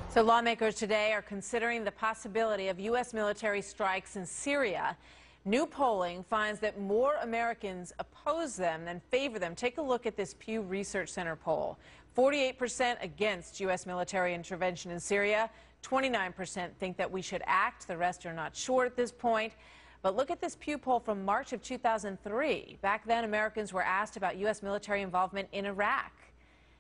So lawmakers today are considering the possibility of U.S. military strikes in Syria. New polling finds that more Americans oppose them than favor them. Take a look at this Pew Research Center poll. 48% against U.S. military intervention in Syria. 29% think that we should act. The rest are not sure at this point. But look at this Pew poll from March of 2003. Back then, Americans were asked about U.S. military involvement in Iraq.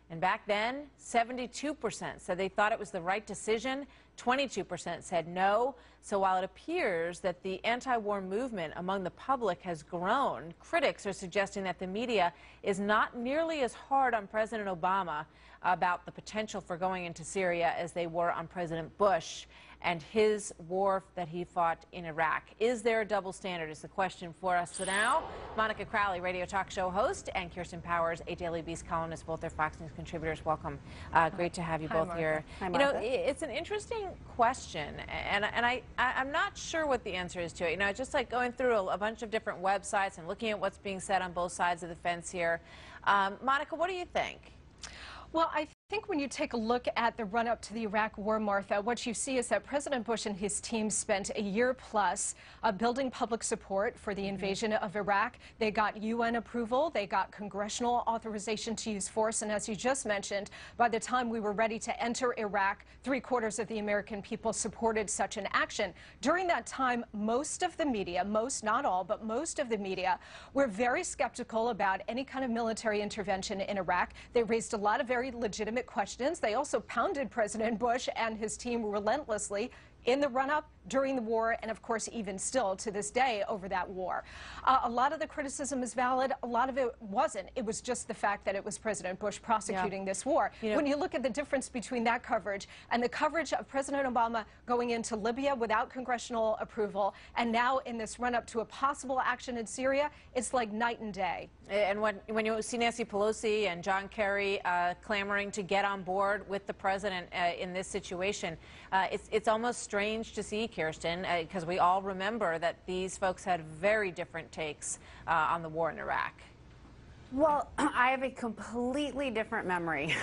And back then, 72% said they thought it was the right decision. 22% said no. So while it appears that the anti-war movement among the public has grown, critics are suggesting that the media is not nearly as hard on President Obama about the potential for going into Syria as they were on President Bush and his war that he fought in Iraq. Is there a double standard is the question for us. So now, Monica Crowley, radio talk show host, and Kirsten Powers, a Daily Beast columnist, both are Fox News contributors. Welcome. Great to have you both here. Hi, you know, it's an interesting question, and I'm not sure what the answer is to it. You know, just like going through a bunch of different websites and looking at what's being said on both sides of the fence here. Monica, what do you think? Well, I think when you take a look at the run-up to the Iraq war, Martha, what you see is that President Bush and his team spent a year plus building public support for the invasion of Iraq. They got UN approval. They got congressional authorization to use force. And as you just mentioned, by the time we were ready to enter Iraq, 3/4 of the American people supported such an action. During that time, most of the media, most, not all, but most of the media were very skeptical about any kind of military intervention in Iraq. They raised a lot of very legitimate questions. They also pounded President Bush and his team relentlessly in the run-up, during the war, and of course even still to this day over that war. A lot of the criticism is valid. A lot of it wasn't. It was just the fact that it was President Bush prosecuting this war. You know, when you look at the difference between that coverage and the coverage of President Obama going into Libya without congressional approval, and now in this run-up to a possible action in Syria, it's like night and day. And when you see Nancy Pelosi and John Kerry clamoring to get on board with the president in this situation, it's almost strange to see, Kirsten, because we all remember that these folks had very different takes on the war in Iraq. Well, I have a completely different memory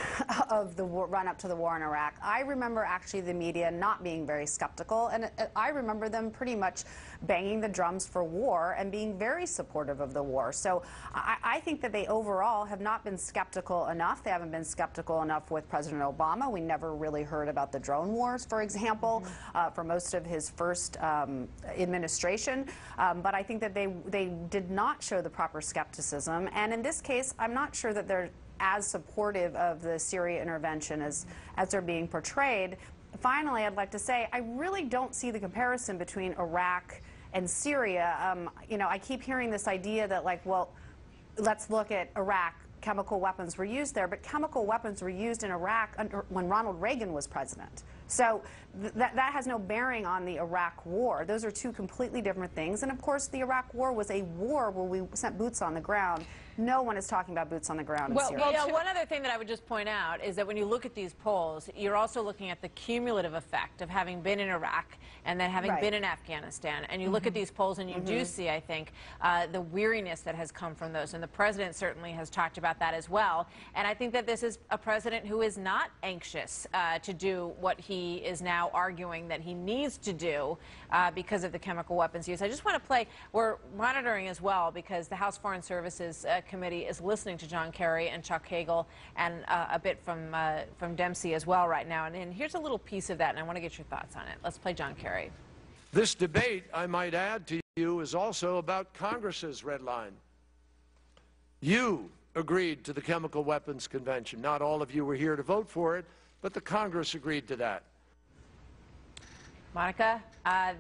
of the run-up to the war in Iraq. I remember actually the media not being very skeptical, and I remember them pretty much banging the drums for war and being very supportive of the war. So I think that they overall have not been skeptical enough. They haven't been skeptical enough with President Obama. We never really heard about the drone wars, for example, for most of his first administration. But I think that they did not show the proper skepticism. And in this case, I'm not sure that they're as supportive of the Syria intervention as they're being portrayed. Finally, I'd like to say I really don't see the comparison between Iraq and Syria. You know, I keep hearing this idea that, like, well, let's look at Iraq. Chemical weapons were used there, but chemical weapons were used in Iraq when Ronald Reagan was president. So that has no bearing on the Iraq war. Those are two completely different things. And of course, the Iraq war was a war where we sent boots on the ground. No one is talking about boots on the ground in Syria. Well, one other thing that I would just point out is that when you look at these polls, you're also looking at the cumulative effect of having been in Iraq and then having been in Afghanistan. And you look at these polls and you do see, I think, the weariness that has come from those. And the president certainly has talked about that as well. And I think that this is a president who is not anxious to do what he is now arguing that he needs to do because of the chemical weapons use. I just want to play, we're monitoring as well because the House Foreign Services Committee is listening to John Kerry and Chuck Hagel and a bit from Dempsey as well right now. And here's a little piece of that, and I want to get your thoughts on it. Let's play John Kerry. This debate, I might add to you, is also about Congress's red line. You agreed to the Chemical Weapons Convention. Not all of you were here to vote for it, but the Congress agreed to that. Monica,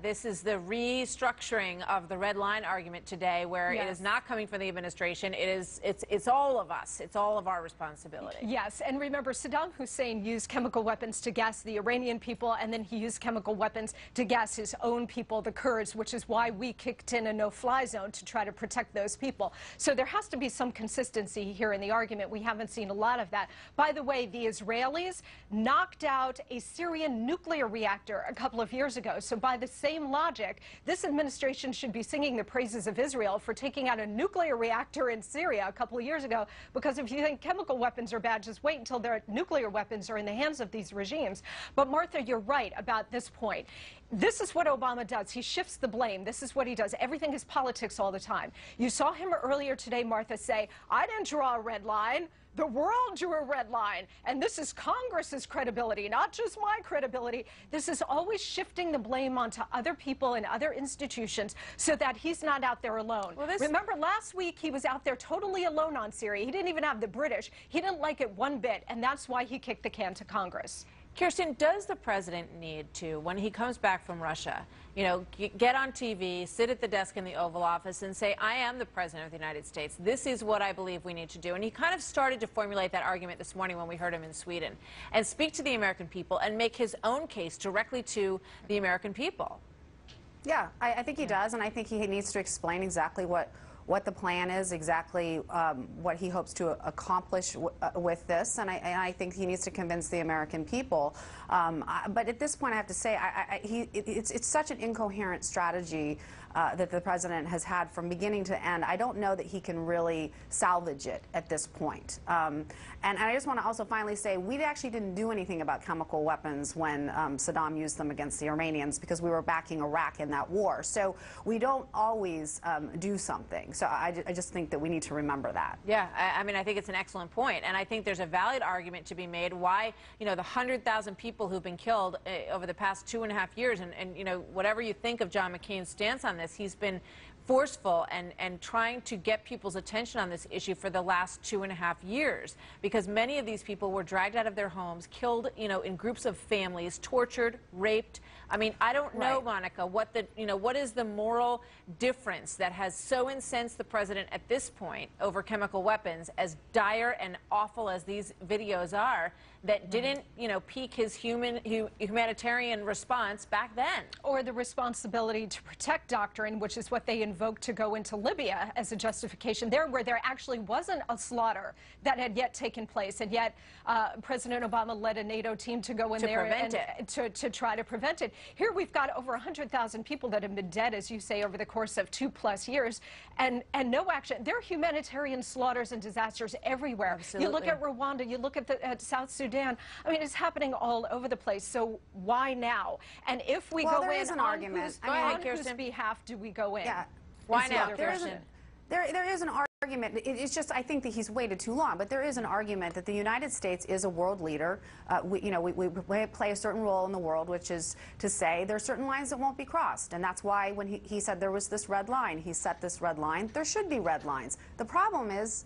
this is the restructuring of the red line argument today, where it is not coming from the administration. It's all of us. It's all of our responsibility. Yes, and remember, Saddam Hussein used chemical weapons to gas the Iranian people, and then he used chemical weapons to gas his own people, the Kurds, which is why we kicked in a no-fly zone to try to protect those people. So there has to be some consistency here in the argument. We haven't seen a lot of that. By the way, the Israelis knocked out a Syrian nuclear reactor a couple of years years ago. So by the same logic, this administration should be singing the praises of Israel for taking out a nuclear reactor in Syria a couple of years ago, because if you think chemical weapons are bad, just wait until their nuclear weapons are in the hands of these regimes. But Martha, you're right about this point. This is what Obama does. He shifts the blame. This is what he does. Everything is politics all the time. You saw him earlier today, Martha, say, I didn't draw a red line. The world drew a red line, and this is Congress's credibility, not just my credibility. This is always shifting the blame onto other people and other institutions so that he's not out there alone. Well, remember, last week he was out there totally alone on Syria. He didn't even have the British. He didn't like it one bit, and that's why he kicked the can to Congress. Kirsten, does the president need to, when he comes back from Russia, get on TV, sit at the desk in the Oval Office and say, I am the president of the United States. This is what I believe we need to do. And he kind of started to formulate that argument this morning when we heard him in Sweden, and speak to the American people and make his own case directly to the American people. Yeah, I think he does, and I think he needs to explain exactly what the plan is, exactly what he hopes to accomplish with this, and I think he needs to convince the American people. But at this point, I have to say, it's such an incoherent strategy that the president has had from beginning to end. I don't know that he can really salvage it at this point. And I just want to also finally say, we actually didn't do anything about chemical weapons when Saddam used them against the Iranians, because we were backing Iraq in that war. So we don't always do something. So I just think that we need to remember that. Yeah, I mean, I think it's an excellent point. And I think there's a valid argument to be made why, the 100,000 people who've been killed over the past 2.5 years, and whatever you think of John McCain's stance on this, he's been forceful and trying to get people's attention on this issue for the last 2.5 years, because many of these people were dragged out of their homes, killed, in groups of families, tortured, raped. I mean, I don't know, right, Monica, what is the moral difference that has so incensed the president at this point over chemical weapons, as dire and awful as these videos are, that didn't, pique his humanitarian response back then? Or the responsibility to protect doctrine, which is what they invoked to go into Libya as a justification there, where there actually wasn't a slaughter that had yet taken place, and yet President Obama led a NATO team to go in there and to try to prevent it. Here we've got over 100,000 people that have been dead, as you say, over the course of 2+ years, and no action. There are humanitarian slaughters and disasters everywhere. Absolutely. You look at Rwanda, you look at South Sudan. I mean, it's happening all over the place. So why now? And if we go in, on whose behalf do we go in? Yeah. Why now, Kirsten? There is an argument. It's just, I think that he's waited too long. But there is an argument that the United States is a world leader. We play a certain role in the world, which is to say there are certain lines that won't be crossed. And that's why when he said there was this red line, he set this red line. There should be red lines. The problem is,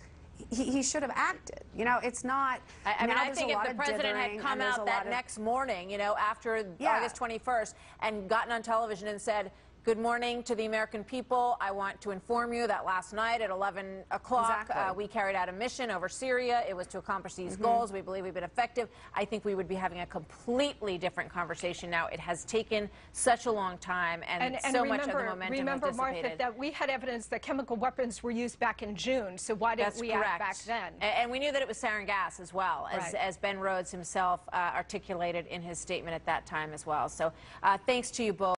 he should have acted. It's not. I mean, I think if the president had come out that next morning, after August 21st, and gotten on television and said, good morning to the American people. I want to inform you that last night at 11 o'clock, we carried out a mission over Syria. It was to accomplish these goals. We believe we've been effective. I think we would be having a completely different conversation now. It has taken such a long time, and so much of the momentum remember, has dissipated. Martha, that we had evidence that chemical weapons were used back in June, so why didn't we act back then? And we knew that it was sarin gas as well, as Ben Rhodes himself articulated in his statement at that time as well. So thanks to you both.